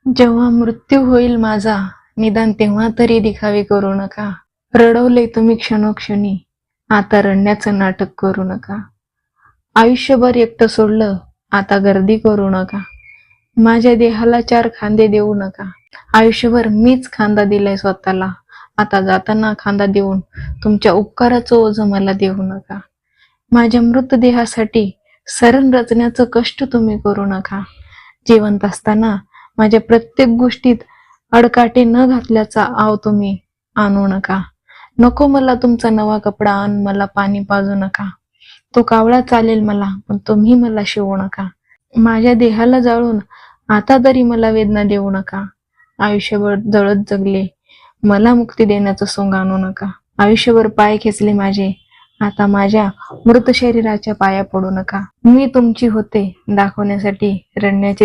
जेव्हा मृत्यू होईल माझा, निदान तेव्हा तरी दिखावे करू नका. रडवले तुम्ही क्षणोक्षणी, आता रडण्याचं नाटक करू नका. आयुष्यभर एकटं सोडलं, आता गर्दी करू नका. माझ्या देहाला 4 खांदे देऊ नका. आयुष्यभर मीच खांदा दिलाय स्वतःला, आता जाताना खांदा देऊन तुमच्या उपकाराचं ओझं मला देऊ नका. माझ्या मृतदेहासाठी सरण रचण्याचं कष्ट तुम्ही करू नका. जिवंत असताना माझ्या प्रत्येक गोष्टीत अडकाटे न घातल्याचा आव तुम्ही आणू नका. नको मला तुमचा नवा कपडा, आण मला पाणी पाजू नका. तो कावळा चालेल मला, पण तुम्ही मला शिवू नका. माझ्या देहाला जाळून आता तरी मला वेदना देऊ नका. आयुष्यभर जळत जगले, मला मुक्ती देण्याचं सोंग आणू नका. आयुष्यभर पाय खेचले माझे, आता माझ्या मृत शरीराच्या पाया पडू नका. मी तुमची होते दाखवण्यासाठी रडण्याचे